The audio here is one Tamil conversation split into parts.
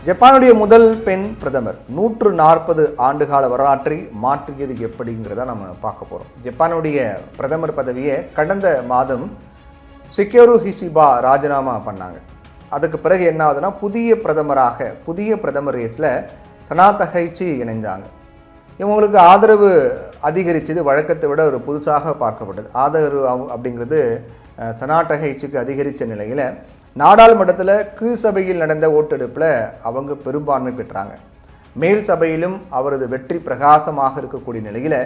ஜப்பானுடைய முதல் பெண் பிரதமர் 140 ஆண்டுகால வரலாற்றை மாற்றியது எப்படிங்கிறத நம்ம பார்க்க போகிறோம். ஜப்பானுடைய பிரதமர் பதவியை கடந்த மாதம் சிக்கேரு ஹிசிபா ராஜினாமா பண்ணாங்க. அதுக்கு பிறகு என்ன ஆகுதுன்னா புதிய பிரதமர் ரேஸில் சனா தகைச்சி இணைந்தாங்க. இவங்களுக்கு ஆதரவு அதிகரித்தது வழக்கத்தை விட ஒரு புதுசாக பார்க்கப்பட்டது. ஆதரவு அப்படிங்கிறது சனா தகைச்சிக்கு அதிகரித்த நிலையில் நாடாளுமன்றத்தில் கீழ் சபையில் நடந்த ஓட்டெடுப்பில் அவங்க பெரும்பான்மை பெற்றாங்க. மேல் சபையிலும் அவரது வெற்றி பிரகாசமாக இருக்கக்கூடிய நிலையில்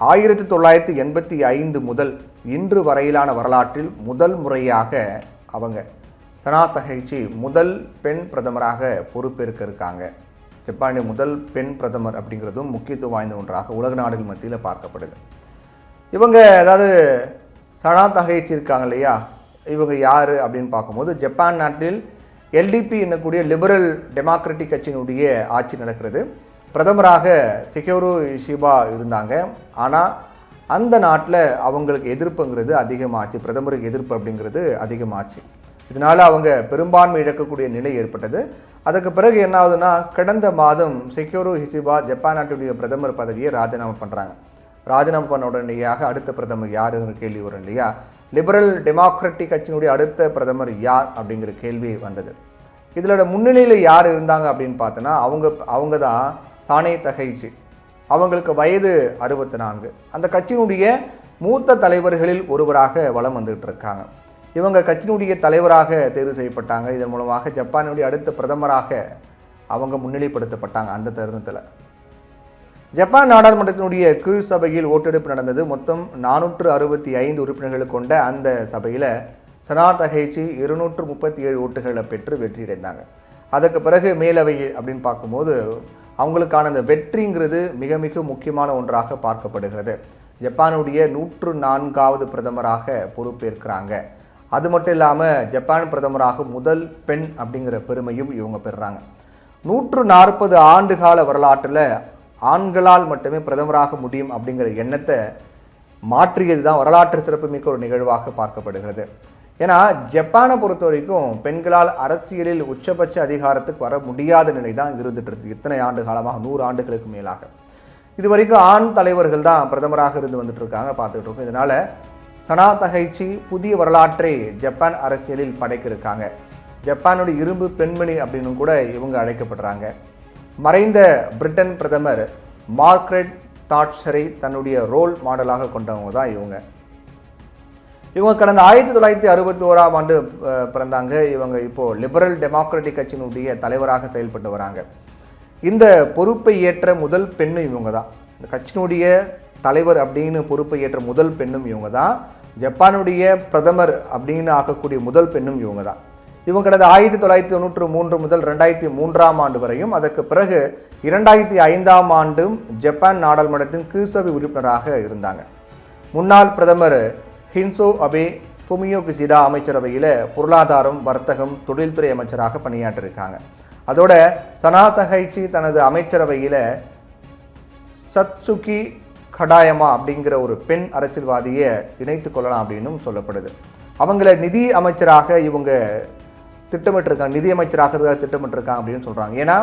1985 முதல் இன்று வரையிலான வரலாற்றில் முதல் முறையாக அவங்க சனா தகைச்சி முதல் பெண் பிரதமராக பொறுப்பேற்க இருக்காங்க. ஜப்பானுடைய முதல் பெண் பிரதமர் அப்படிங்கிறதும் முக்கியத்துவம் வாய்ந்த ஒன்றாக உலக நாடுகள் மத்தியில் பார்க்கப்படுது. இவங்க அதாவது சனா தகைச்சி இருக்காங்க இல்லையா, இவங்க யார் அப்படின்னு பார்க்கும்போது ஜப்பான் நாட்டில் எல்டிபி என்னக்கூடிய லிபரல் டெமோக்ராட்டிக் கட்சியினுடைய ஆட்சி நடக்கிறது. பிரதமராக சிக்கேரு ஹிசிபா இருந்தாங்க. ஆனால் அந்த நாட்டில் அவங்களுக்கு எதிர்ப்புங்கிறது அதிகமாச்சு, பிரதமருக்கு எதிர்ப்பு அப்படிங்கிறது அதிகமாச்சு. இதனால் அவங்க பெரும்பான்மை இழக்கக்கூடிய நிலை ஏற்பட்டது. அதுக்கு பிறகு என்ன ஆகுதுன்னா, கடந்த மாதம் சிக்கேரு ஹிசிபா ஜப்பான் நாட்டுடைய பிரதமர் பதவியை ராஜினாமா பண்ணுறாங்க. ராஜினாமா பண்ண உடனடியாக அடுத்த பிரதமர் யாருங்கிற கேள்வி வரும் இல்லையா. லிபரல் டெமோக்ராட்டிக் கட்சியினுடைய அடுத்த பிரதமர் யார் அப்படிங்கிற கேள்வி வந்தது. இதில் முன்னிலையில் யார் இருந்தாங்க அப்படின்னு பார்த்தோன்னா அவங்க தான் சானே தகைச்சி. அவங்களுக்கு வயது 64. அந்த கட்சியினுடைய மூத்த தலைவர்களில் ஒருவராக வலம் வந்துகிட்டு இருக்காங்க. இவங்க கட்சியினுடைய தலைவராக தேர்வு செய்யப்பட்டாங்க. இதன் மூலமாக ஜப்பானுடைய அடுத்த பிரதமராக அவங்க முன்னிலைப்படுத்தப்பட்டாங்க. அந்த தருணத்தில் ஜப்பான் நாடாளுமன்றத்தினுடைய கீழ் சபையில் ஓட்டெடுப்பு நடந்தது. மொத்தம் 465 உறுப்பினர்கள் கொண்ட அந்த சபையில் சனா தகைச்சி 237 ஓட்டுகளை பெற்று வெற்றியடைந்தாங்க. அதுக்கு பிறகு மேலவை அப்படின்னு பார்க்கும்போது அவங்களுக்கான அந்த வெற்றிங்கிறது மிக மிக முக்கியமான ஒன்றாக பார்க்கப்படுகிறது. ஜப்பானுடைய 104வது பிரதமராக பொறுப்பேற்கிறாங்க. அது மட்டும் இல்லாமல் ஜப்பான் பிரதமராக முதல் பெண் அப்படிங்கிற பெருமையும் இவங்க பெறுறாங்க. 140 ஆண்டுகால வரலாற்றில் ஆண்களால் மட்டுமே பிரதமராக முடியும் அப்படிங்கிற எண்ணத்தை மாற்றியது தான் வரலாற்று சிறப்புமிக்க ஒரு நிகழ்வாக பார்க்கப்படுகிறது. ஏன்னா ஜப்பானை பொறுத்த வரைக்கும் பெண்களால் அரசியலில் உச்சபட்ச அதிகாரத்துக்கு வர முடியாத நிலை தான் இருந்துட்டு இருக்கு. இத்தனை ஆண்டு காலமாக 100 ஆண்டுகளுக்கு மேலாக இது வரைக்கும் ஆண் தலைவர்கள் தான் பிரதமராக இருந்து வந்துட்டு இருக்காங்க, பார்த்துக்கிட்டு இருக்கோம். இதனால சனா தகைச்சி புதிய வரலாற்றை ஜப்பான் அரசியலில் படைக்க இருக்காங்க. ஜப்பானுடைய இரும்பு பெண்மணி அப்படின்னு கூட இவங்க அழைக்கப்படுறாங்க. மறைந்த பிரிட்டன் பிரதமர் மார்கரெட் தாட்சரை தன்னுடைய ரோல் மாடலாக கொண்டவங்க தான் இவங்க கடந்த 1961ஆம் ஆண்டு பிறந்தாங்க. இவங்க இப்போது லிபரல் டெமோக்ராட்டிக் கட்சியினுடைய தலைவராக செயல்பட்டு வராங்க. இந்த பொறுப்பை ஏற்ற முதல் பெண்ணும் இவங்க தான். இந்த கட்சியினுடைய தலைவர் அப்படின்னு பொறுப்பை ஏற்ற முதல் பெண்ணும் இவங்க தான். ஜப்பானுடைய பிரதமர் அப்படின்னு ஆக்கக்கூடிய முதல் பெண்ணும் இவங்க தான். இவங்க கடந்த 1993 முதல் 2003ஆம் ஆண்டு வரையும், அதற்கு பிறகு 2005ஆம் ஆண்டும் ஜப்பான் நாடாளுமன்றத்தின் கீழ்சபை உறுப்பினராக இருந்தாங்க. முன்னாள் பிரதமர் ஹின்சோ அபே ஃபுமியோ கிசிடா அமைச்சரவையில் பொருளாதாரம், வர்த்தகம், தொழில்துறை அமைச்சராக பணியாற்றிருக்காங்க. அதோட சனா தகைச்சி தனது அமைச்சரவையில் சத்சுகி கடாயமா அப்படிங்கிற ஒரு பெண் அரசியல்வாதியை இணைத்து கொள்ளலாம் அப்படின்னும் சொல்லப்படுது. அவங்கள நிதி அமைச்சராக இவங்க திட்டமிட்டிருக்காங்க, நிதியமைச்சராக திட்டமிட்டிருக்காங்க அப்படின்னு சொல்கிறாங்க. ஏன்னா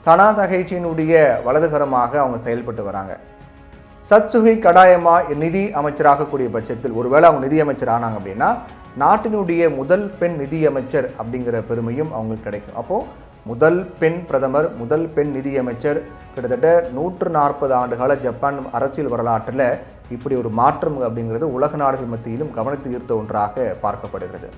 சனா தகைச்சியினுடைய வலதுகரமாக அவங்க செயல்பட்டு வராங்க. சத்சுகி கடாயமா நிதி அமைச்சராக கூடிய பட்சத்தில் ஒருவேளை அவங்க நிதியமைச்சர் ஆனாங்க அப்படின்னா நாட்டினுடைய முதல் பெண் நிதியமைச்சர் அப்படிங்கிற பெருமையும் அவங்களுக்கு கிடைக்கும். அப்போது முதல் பெண் பிரதமர், முதல் பெண் நிதியமைச்சர், கிட்டத்தட்ட 140 ஆண்டுகால ஜப்பான் அரசியல் வரலாற்றில் இப்படி ஒரு மாற்றம் அப்படிங்கிறது உலக நாடுகள் மத்தியிலும் கவனத்தை ஈர்த்த ஒன்றாக பார்க்கப்படுகிறது.